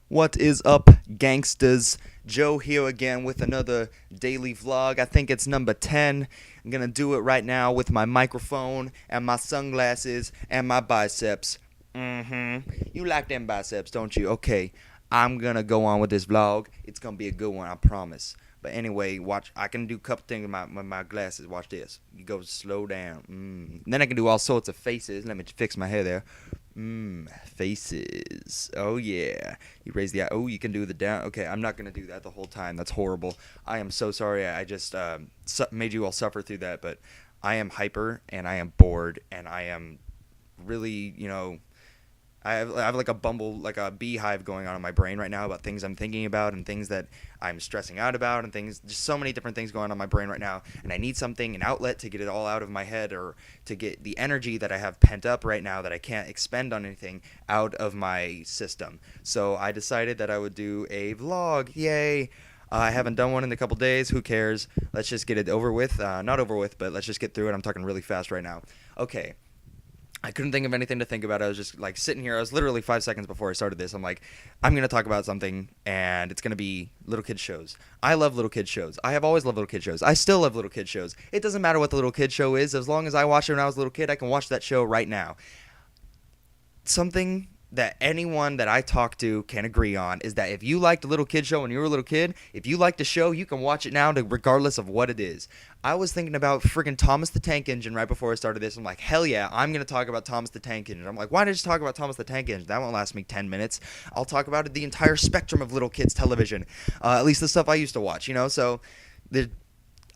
What is up, gangsters? Joe here again with another daily vlog. I think it's number 10. I'm gonna do it right now with my microphone and my sunglasses and my biceps. You like them biceps, don't you? Okay, I'm gonna go on with this vlog. It's gonna be a good one, I promise. But anyway, watch. I can do a couple things with my glasses. Watch this. You go slow down. Then I can do all sorts of faces. Let me fix my hair there. Faces. Oh yeah. You raise the eye. Oh, you can do the down. Okay, I'm not gonna do that the whole time. That's horrible. I am so sorry. I just made you all suffer through that. But I am hyper and I am bored and I am really, I have like a like a beehive going on in my brain right now about things I'm thinking about and things that I'm stressing out about and things, just so many different things going on in my brain right now. And I need something, an outlet to get it all out of my head, or to get the energy that I have pent up right now that I can't expend on anything out of my system. So I decided that I would do a vlog. Yay! I haven't done one in a couple days. Who cares? Let's just get it over with. Not over with, but let's just get through it. I'm talking really fast right now. Okay. I couldn't think of anything to think about. I was just like sitting here. I was literally 5 seconds before I started this. I'm like, I'm going to talk about something, and it's going to be little kid shows. I love little kid shows. I have always loved little kid shows. I still love little kid shows. It doesn't matter what the little kid show is. As long as I watched it when I was a little kid, I can watch that show right now. Something that anyone that I talk to can agree on is that if you liked a little kid show when you were a little kid, if you liked a show, you can watch it now regardless of what it is. I was thinking about friggin' Thomas the Tank Engine right before I started this. I'm like, hell yeah, I'm going to talk about Thomas the Tank Engine. I'm like, why did I just talk about Thomas the Tank Engine? That won't last me 10 minutes. I'll talk about the entire spectrum of little kids television, at least the stuff I used to watch, so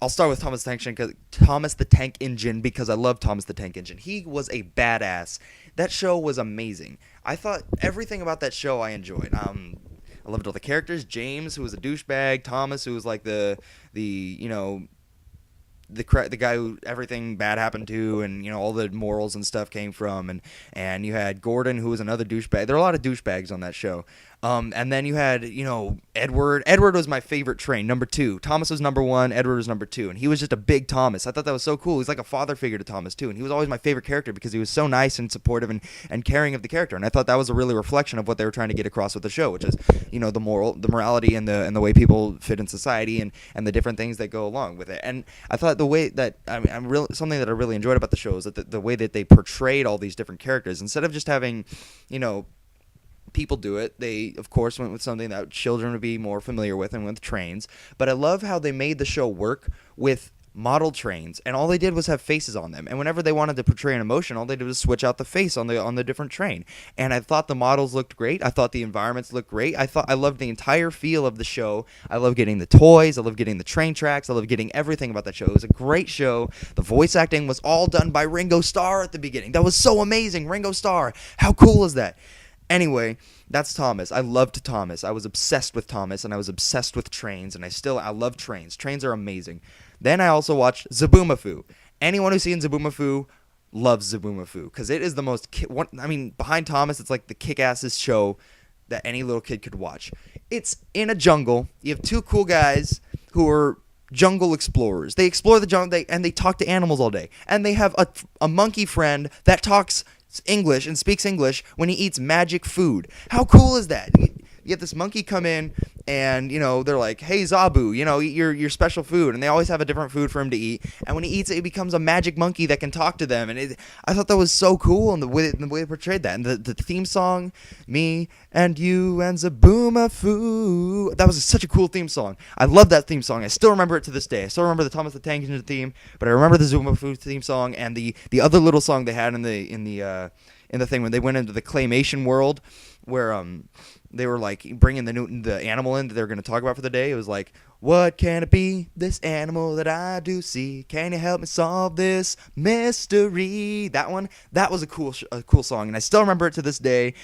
I'll start with Thomas the Tank Engine because I love Thomas the Tank Engine. He was a badass. That show was amazing. I thought everything about that show I enjoyed. I loved all the characters. James, who was a douchebag. Thomas, who was like the guy who everything bad happened to, and all the morals and stuff came from, and you had Gordon, who was another douchebag. There were a lot of douchebags on that show. And then you had Edward. Edward was my favorite train, number 2. Thomas was number 1. Edward was number 2, and he was just a big Thomas. I thought that was so cool. He's like a father figure to Thomas too, and he was always my favorite character because he was so nice and supportive and caring of the character. And I thought that was a really reflection of what they were trying to get across with the show, which is the morality and the way people fit in society and the different things that go along with it. And I thought the way that something that I really enjoyed about the show is that the way that they portrayed all these different characters, instead of just having people do it, they of course went with something that children would be more familiar with, and with trains. But I love how they made the show work with model trains, and all they did was have faces on them, and whenever they wanted to portray an emotion, all they did was switch out the face on the different train. And I thought the models looked great. I thought the environments looked great. I loved the entire feel of the show. I love getting the toys. I love getting the train tracks. I love getting everything about that show. It was a great show. The voice acting was all done by Ringo Starr at the beginning. That was so amazing. Ringo Starr, how cool is that? Anyway, that's Thomas. I loved Thomas. I was obsessed with Thomas, and I was obsessed with trains, and I love trains. Trains are amazing. Then I also watched Zaboomafoo. Anyone who's seen Zaboomafoo loves Zaboomafoo because it is the most behind Thomas, it's like the kick-assest show that any little kid could watch. It's in a jungle. You have 2 cool guys who are jungle explorers. They explore the jungle, and they talk to animals all day. And they have a monkey friend that talks English and speaks English when he eats magic food. How cool is that? You get this monkey come in, and they're like, "Hey Zabu, eat your special food," and they always have a different food for him to eat. And when he eats it, he becomes a magic monkey that can talk to them. And I thought that was so cool, and the way they portrayed that, and the theme song, "Me and You and Zaboomafoo," that was such a cool theme song. I love that theme song. I still remember it to this day. I still remember the Thomas the Tank Engine theme, but I remember the Zaboomafoo theme song and the other little song they had in the thing when they went into the claymation world, where they were like bringing the animal in that they were going to talk about for the day. It was like, "What can it be, this animal that I do see? Can you help me solve this mystery?" That one, that was a cool song, and I still remember it to this day.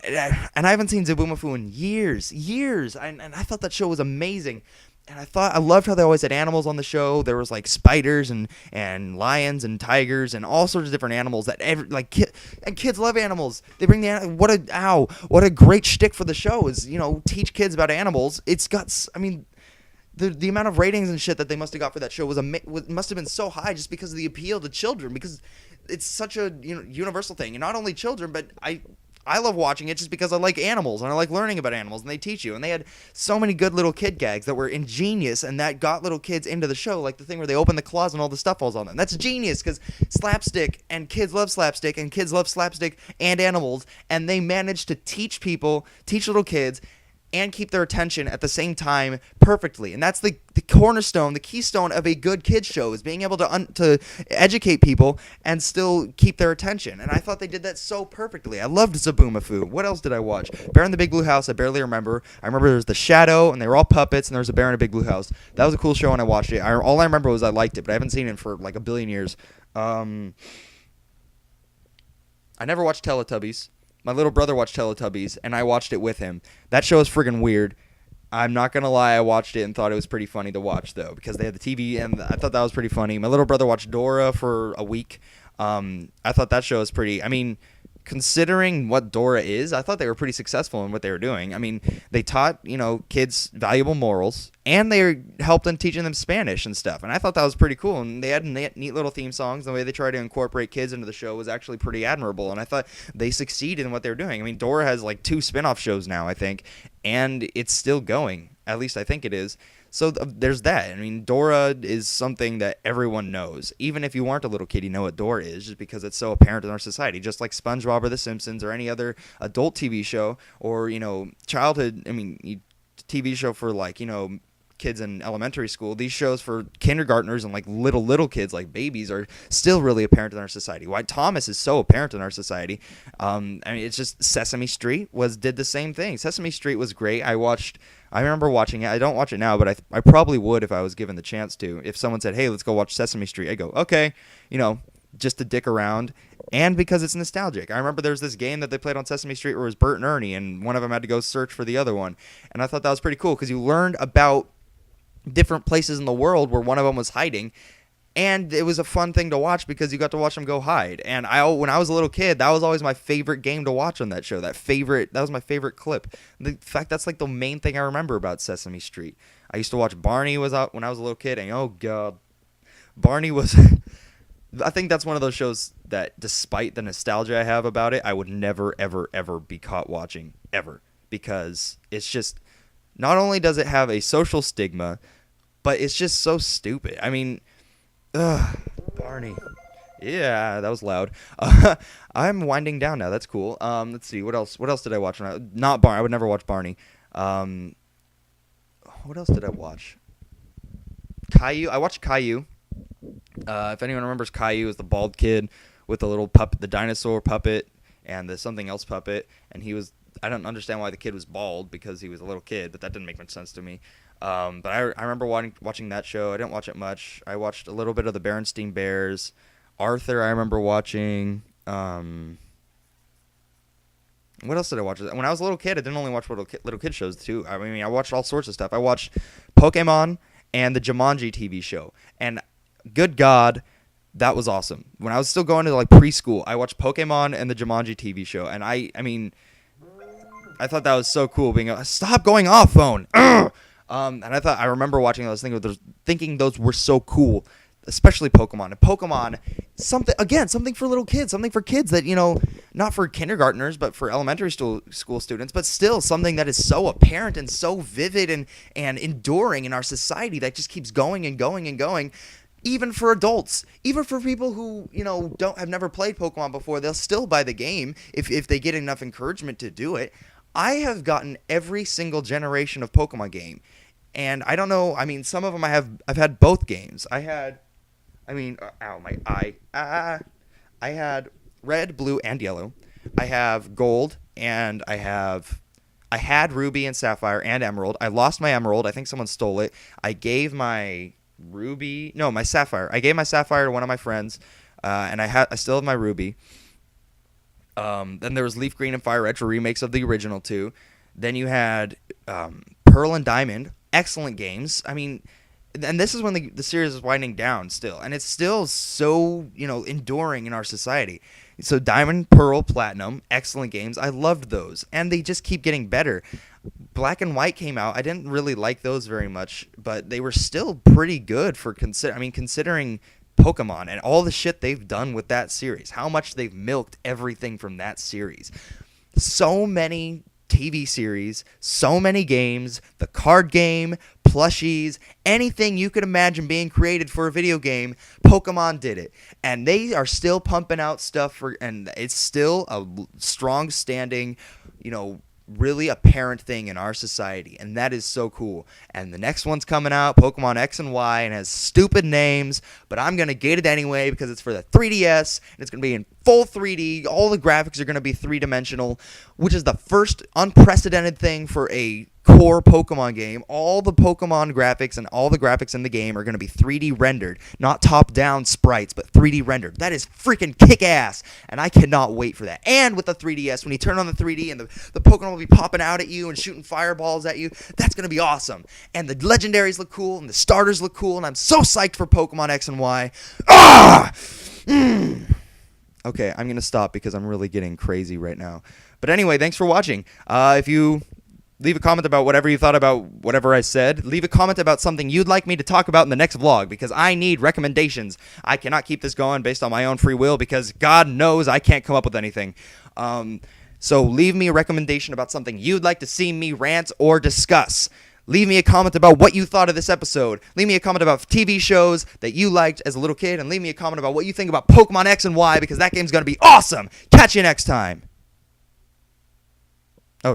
And I haven't seen Zaboomafoo in years, and I thought that show was amazing. And I loved how they always had animals on the show. There was like spiders and lions and tigers and all sorts of different animals that kids love animals. They bring what a great shtick for the show is, teach kids about animals. It's got, the amount of ratings and shit that they must have got for that show must have been so high just because of the appeal to children, because it's such a universal thing, and not only children, but I love watching it just because I like animals and I like learning about animals, and they teach you. And they had so many good little kid gags that were ingenious and that got little kids into the show, like the thing where they open the closet and all the stuff falls on them. That's genius because slapstick, and kids love slapstick, and kids love slapstick and animals, and they managed to teach people, teach little kids, and keep their attention at the same time perfectly. And that's the cornerstone, the keystone of a good kids show, is being able to educate people and still keep their attention. And I thought they did that so perfectly. I loved Zaboomafoo. What else did I watch? Bear in the Big Blue House, I barely remember. I remember there was The Shadow, and they were all puppets, and there was a Bear in a Big Blue House. That was a cool show, and I watched it. All I remember was I liked it, but I haven't seen it for like a billion years. I never watched Teletubbies. My little brother watched Teletubbies, and I watched it with him. That show is friggin' weird. I'm not going to lie, I watched it and thought it was pretty funny to watch, though, because they had the TV, and I thought that was pretty funny. My little brother watched Dora for a week. I thought that show was pretty... I mean, considering what Dora is, I thought they were pretty successful in what they were doing. I mean, they taught, kids valuable morals, and they helped in teaching them Spanish and stuff. And I thought that was pretty cool. And they had neat little theme songs. The way they tried to incorporate kids into the show was actually pretty admirable. And I thought they succeeded in what they were doing. I mean, Dora has like 2 spin-off shows now, I think, and it's still going. At least I think it is. So there's that. I mean, Dora is something that everyone knows. Even if you aren't a little kid, you know what Dora is, just because it's so apparent in our society. Just like SpongeBob or The Simpsons or any other adult TV show or, childhood, TV show for like, kids in elementary school. These shows for kindergartners and like little kids, like babies, are still really apparent in our society. White Thomas is so apparent in our society. It's just Sesame Street did the same thing. Sesame Street was great. I remember watching it. I don't watch it now, but I probably would if I was given the chance to. If someone said, hey, let's go watch Sesame Street, I go, okay, just to dick around. And because it's nostalgic. I remember there's this game that they played on Sesame Street where it was Bert and Ernie, and one of them had to go search for the other one. And I thought that was pretty cool because you learned about different places in the world where one of them was hiding. And it was a fun thing to watch because you got to watch them go hide. And when I was a little kid, that was always my favorite game to watch on that show. That was my favorite clip. In fact, that's like the main thing I remember about Sesame Street. I used to watch Barney when I was a little kid, and oh god, Barney was... I think that's one of those shows that, despite the nostalgia I have about it, I would never, ever, ever be caught watching, ever. Because it's just... Not only does it have a social stigma, but it's just so stupid. I mean... Ugh, Barney. Yeah, that was loud. I'm winding down now. That's cool. Let's see. What else? What else did I watch? Not Barney. I would never watch Barney. What else did I watch? Caillou. I watched Caillou. If anyone remembers, Caillou is the bald kid with the little puppet, the dinosaur puppet, and the something else puppet. And he was... I don't understand why the kid was bald because he was a little kid, but that didn't make much sense to me. But I remember watching that show. I didn't watch it much. I watched a little bit of the Berenstain Bears. Arthur, I remember watching. What else did I watch? When I was a little kid, I didn't only watch little kid shows, too. I mean, I watched all sorts of stuff. I watched Pokemon and the Jumanji TV show. And good God, that was awesome. When I was still going to, like, preschool, I watched Pokemon and the Jumanji TV show. And I thought that was so cool stop going off, phone! Ugh! And I remember watching those things, thinking those were so cool, especially Pokemon. And Pokemon, something for little kids, something for kids that, not for kindergartners, but for elementary school students, but still something that is so apparent and so vivid and enduring in our society that just keeps going and going and going. Even for adults, even for people who, have never played Pokemon before, they'll still buy the game if they get enough encouragement to do it. I have gotten every single generation of Pokemon game. And I don't know, some of them I've had both games. I had red, blue, and yellow. I have gold, and I had ruby and sapphire and emerald. I lost my emerald. I think someone stole it. I gave my sapphire. I gave my sapphire to one of my friends, and I still have my ruby. Then there was Leaf Green and Fire Red for remakes of the original two. Then you had Pearl and Diamond, excellent games. And this is when the series is winding down still, and it's still so enduring in our society. So Diamond, Pearl, Platinum, excellent games. I loved those, and they just keep getting better. Black and White came out. I didn't really like those very much, but they were still pretty good for considering Pokemon and all the shit they've done with that series, how much they've milked everything from that series. So many TV series, so many games, the card game, plushies, anything you could imagine being created for a video game, Pokemon did it. And they are still pumping out stuff and it's still a strong standing, really apparent thing in our society, and that is so cool. And the next one's coming out, Pokemon X and Y, and has stupid names, but I'm gonna get it anyway because it's for the 3DS and it's gonna be in full 3D. All the graphics are gonna be three-dimensional, which is the first unprecedented thing for a core Pokemon game. All the Pokemon graphics and all the graphics in the game are going to be 3D rendered, not top-down sprites, but 3D rendered. That is freaking kick-ass, and I cannot wait for that. And with the 3DS, when you turn on the 3D and the Pokemon will be popping out at you and shooting fireballs at you, that's going to be awesome. And the legendaries look cool, and the starters look cool, and I'm so psyched for Pokemon X and Y. Ah! Okay, I'm going to stop because I'm really getting crazy right now. But anyway, thanks for watching. If you leave a comment about whatever you thought about whatever I said. Leave a comment about something you'd like me to talk about in the next vlog, because I need recommendations. I cannot keep this going based on my own free will, because God knows I can't come up with anything. So leave me a recommendation about something you'd like to see me rant or discuss. Leave me a comment about what you thought of this episode. Leave me a comment about TV shows that you liked as a little kid, and leave me a comment about what you think about Pokemon X and Y, because that game's going to be awesome. Catch you next time.